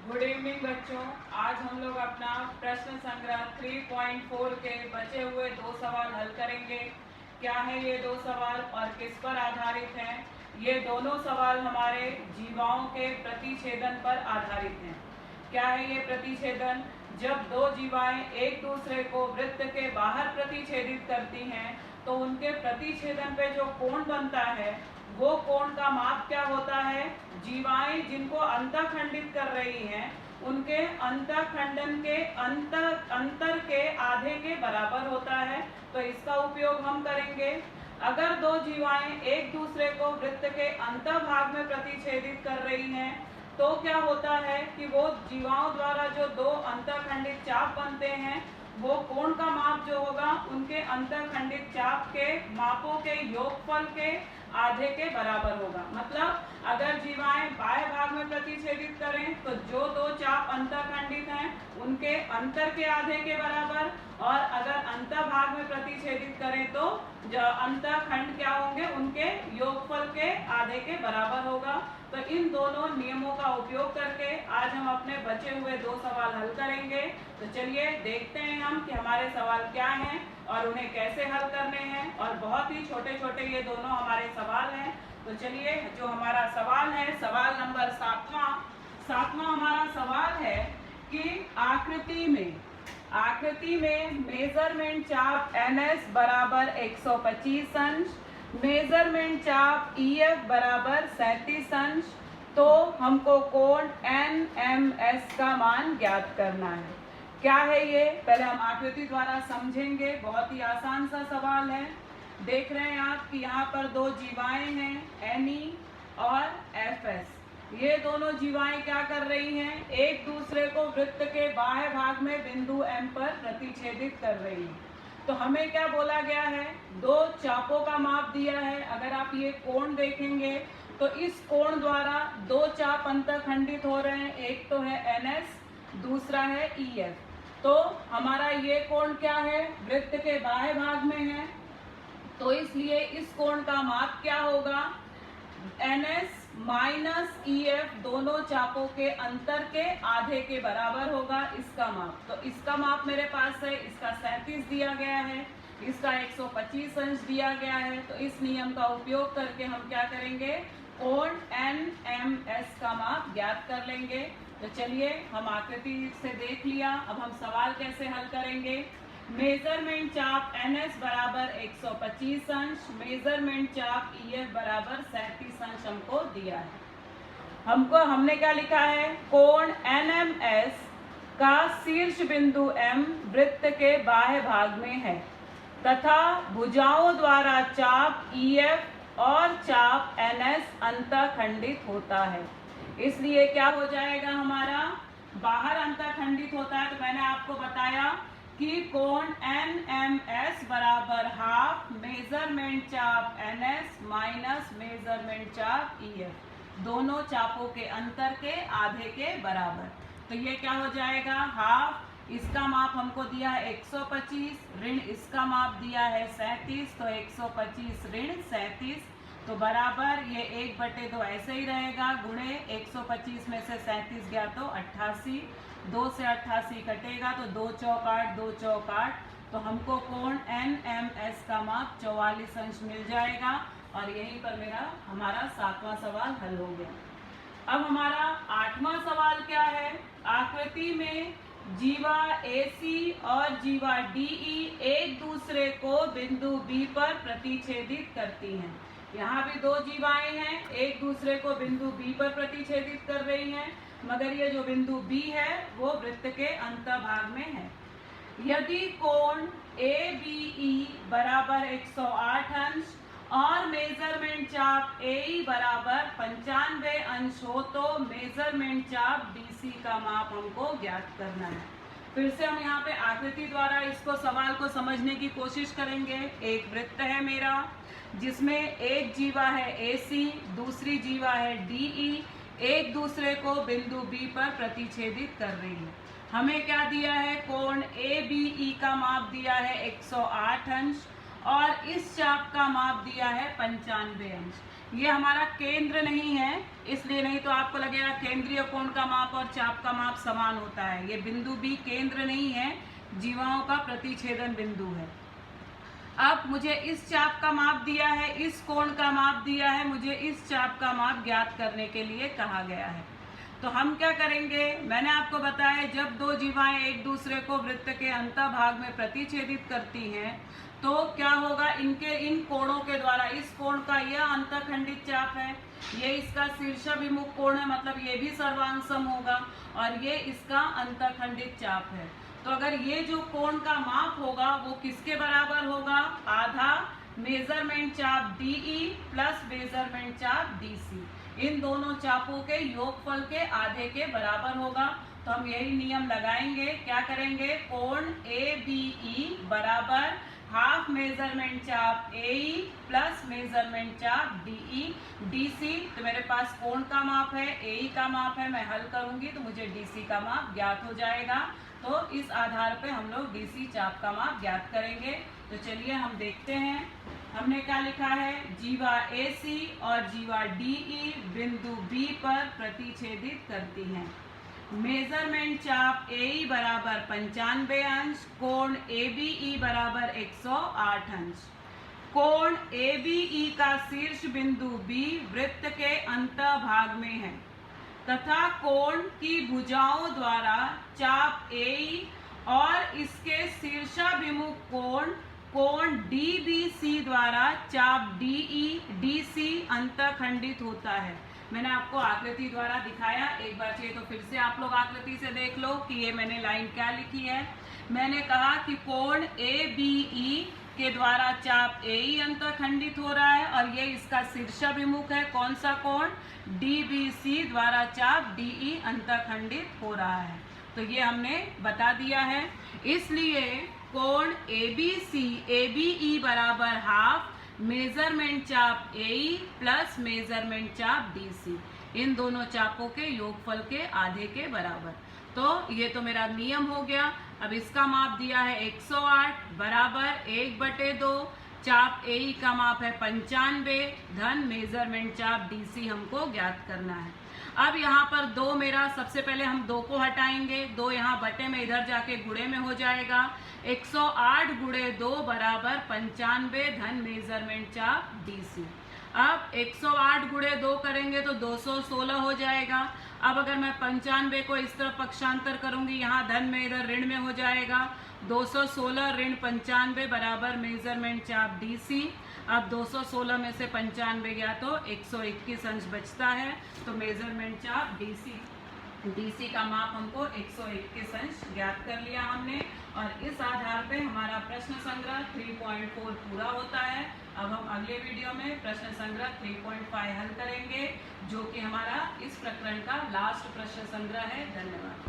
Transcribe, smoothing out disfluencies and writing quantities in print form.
Good evening बच्चों। आज हम लोग अपना प्रश्न संग्रह 3.4 के बचे हुए दो सवाल हल करेंगे। क्या है ये दो सवाल और किस पर आधारित हैं? ये दोनों सवाल हमारे जीवाओं के प्रतिछेदन पर आधारित हैं। क्या है ये प्रतिछेदन? जब दो जीवाएं एक दूसरे को वृत्त के बाहर प्रतिछेदित करती हैं तो उनके प्रतिछेदन पे जो कोण बनता है वो कोण का माप क्या होता है? जीवाएं जिनको अंतःखंडित कर रही हैं उनके अंतःखंडन के अंतर के आधे के बराबर होता है। तो इसका उपयोग हम करेंगे। अगर दो जीवाएं एक दूसरे को वृत्त के अंतःभाग में प्रतिछेदित कर रही हैं तो क्या होता है कि वो जीवाओं द्वारा जो दो अंतःखंडित चाप बनते हैं वो कोण का माप जो होगा उनके अंतःखंडित चाप के मापों के योगफल के आधे के बराबर होगा। मतलब अगर जीवाएं बाह्य भाग में प्रतिछेदित करें तो जो दो चाप अंतःखंडित हैं उनके अंतर के आधे के बराबर, और अगर अंतःभाग में प्रतिछेदित करें तो जो अंतःखंड क्या होंगे उनके योगफल के आधे के बराबर होगा। तो इन दोनों नियमों का उपयोग करके आज हम अपने बचे हुए दो सवाल हल करेंगे। तो चलिए देखते हैं हम कि हमारे सवाल क्या हैं और उन्हें कैसे हल करने हैं। और बहुत ही छोटे छोटे ये दोनों हमारे सवाल हैं। तो चलिए जो हमारा सवाल है, सवाल नंबर 7वां हमारा सवाल है कि आकृति में मेजरमेंट चाप NS बराबर 125 अंश, मेजरमेंट चाप EF बराबर 37 अंश, तो हमको कोण NMS का मान ज्ञात करना है। क्या है ये? पहले हम आकृति द्वारा समझेंगे। बहुत ही आसान सा सवाल है। देख रहे हैं आप कि यहाँ पर दो जीवाएं हैं NE और FS। ये दोनों जीवाएं क्या कर रही हैं? एक दूसरे को वृत्त के बाह्य भाग में बिंदु M पर प्रतिछेदित कर रही हैं। तो हमें क्या बोला गया है? दो चापों का माप दिया है। अगर आप ये कोण देखेंगे तो इस कोण द्वारा दो चाप अंतःखंडित हो रहे हैं। एक तो है NS, दूसरा है EF। तो हमारा ये कोण क्या है? वृत्त के बाह्य भाग में है, तो इसलिए इस कोण का माप क्या होगा? NS माइनस EF दोनों चापों के अंतर के आधे के बराबर होगा इसका माप। तो इसका माप मेरे पास है, इसका 37 दिया गया है, इसका 125 अंश दिया गया है। तो इस नियम का उपयोग करके हम क्या करेंगे? कोण NMS का माप ज्ञात कर लेंगे। तो चलिए हम आकृति से देख लिया, अब हम सवाल कैसे हल करेंगे। मेजरमेंट चाप NS बराबर 125 अंश, मेजरमेंट चाप EF बराबर 37 अंश हमको दिया है। हमने क्या लिखा है? कोण NMS का शीर्ष बिंदु M वृत्त के बाह्य भाग में है तथा भुजाओं द्वारा चाप EF और चाप NS अंतःखंडित होता है। इसलिए क्या हो जाएगा? हमारा बाहर अंतःखंडित होता है। तो मैंने आपको बताया कि कोण NMS बराबर हाफ मेजरमेंट चाप NS माइनस मेजरमेंट चाप EF दोनों चापों के अंतर के आधे के बराबर। तो ये क्या हो जाएगा? हाफ, इसका माप हमको दिया है 125, ऋण इसका माप दिया है 37, तो 125 ऋण 37 तो बराबर ये 1/2 ऐसे ही रहेगा, गुणे 125 में से 37 गया तो 88, 2 से 88 कटेगा तो 2 चौक 8, 2 चौक 8, तो हमको कोण NMS का माप 44 अंश मिल जाएगा। और यहीं पर हमारा 7वां सवाल हल हो गया। अब हमारा 8वां सवाल क्या है? आकृति में जीवा AC और जीवा DE एक दूसरे को बिंदु B पर प्रतिछेदित करती हैं। यहाँ भी दो जीवाएं हैं, एक दूसरे को बिंदु B पर प्रतिछेदित कर रही हैं, मगर ये जो बिंदु B है वो वृत्त के अंतःभाग में है। यदि कोण ABE बराबर 108 अंश और मेजरमेंट चाप AE बराबर 95 अंश हो तो मेजरमेंट चाप BC का माप हमको ज्ञात करना है। फिर से हम यहाँ पे आकृति द्वारा इसको सवाल को समझने की कोशिश करेंगे। एक वृत्त है मेरा जिसमें एक जीवा है AC, दूसरी जीवा है DE, एक दूसरे को बिंदु B पर प्रतिछेदित कर रही है। हमें क्या दिया है? कोण ABE का माप दिया है 108 अंश और इस चाप का माप दिया है 95 अंश। ये हमारा केंद्र नहीं है, इसलिए, नहीं तो आपको लगेगा केंद्रीय कोण का माप और चाप का माप समान होता है। ये बिंदु बी केंद्र नहीं है, जीवाओं का प्रतिच्छेदन बिंदु है। अब मुझे इस चाप का माप दिया है, इस कोण का माप दिया है, मुझे इस चाप का माप ज्ञात करने के लिए कहा गया है। तो हम क्या करेंगे, मैंने आपको बताया जब दो जीवाएं एक दूसरे को वृत्त के अंतभाग में प्रतिच्छेदित करती हैं तो क्या होगा, इनके इन कोणों के द्वारा, इस कोण का यह अंतखंडित चाप है, ये इसका शीर्षाभिमुख कोण है, मतलब ये भी सर्वांग सम होगा, और ये इसका अंतखंडित चाप है। तो अगर ये जो कोण का माप होगा वो किसके बराबर होगा, आधा मेजरमेंट चाप DE प्लस मेजरमेंट चाप DC, इन दोनों चापों के योगफल के आधे के बराबर होगा। तो हम यही नियम लगाएंगे, क्या करेंगे, कोण ABE बराबर हाफ मेजरमेंट चाप AE प्लस मेजरमेंट चाप DE DC। तो मेरे पास कोण का माप है, AE का माप है, मैं हल करूंगी तो मुझे DC का माप ज्ञात हो जाएगा। तो इस आधार पे हम लोग DC चाप का माप ज्ञात करेंगे। तो चलिए हम देखते हैं, हमने क्या लिखा है, जीवा AC और जीवा DE बिंदु B पर प्रतिच्छेदित करती हैं। मेजरमेंट चाप AE बराबर 95 अंश, कोण ABE बराबर 108 अंश। कोण ABE का शीर्ष बिंदु B वृत्त के अंतभाग में है तथा कोण की भुजाओं द्वारा चाप AE और इसके शीर्षाभिमुख कोण DBC द्वारा चाप DE DC अंतखंडित होता है। मैंने आपको आकृति द्वारा दिखाया, एक बार चाहिए तो फिर से आप लोग आकृति से देख लो कि ये मैंने लाइन क्या लिखी है। मैंने कहा कि कोण ABE के द्वारा चाप AE अंतखंडित हो रहा है और ये इसका शीर्षाभिमुख है, कौन सा कोण, DBC द्वारा चाप DE अंतखंडित हो रहा है। तो ये हमने बता दिया है। इसलिए कोण ABE बराबर हाफ मेजरमेंट चाप AE प्लस मेजरमेंट चाप DC, इन दोनों चापों के योगफल के आधे के बराबर। तो ये तो मेरा नियम हो गया। अब इसका माप दिया है 108 बराबर 1/2, चाप AE का माप है 95 धन मेजरमेंट चाप DC हमको ज्ञात करना है। अब यहाँ पर 2 मेरा, सबसे पहले हम 2 को हटाएंगे, 2 यहाँ बटे में इधर जाके गुणे में हो जाएगा, 108 गुणे 2 बराबर 95 धन मेजरमेंट चाप DC। अब 108 गुणे 2 करेंगे तो 216 हो जाएगा। अब अगर मैं 95 को इस तरफ पक्षांतर करूंगी, यहाँ धन में इधर ऋण में हो जाएगा, 216 ऋण 95 बराबर मेजरमेंट चाप DC। अब 216 में से 95 गया तो 121 अंश बचता है। तो मेजरमेंट चाप DC का माप हमको 121 अंश ज्ञात कर लिया हमने, और इस आधार पे हमारा प्रश्न संग्रह 3.4 पूरा होता है। अब हम अगले वीडियो में प्रश्न संग्रह 3.5 हल करेंगे, जो कि हमारा इस प्रकरण का लास्ट प्रश्न संग्रह है। धन्यवाद।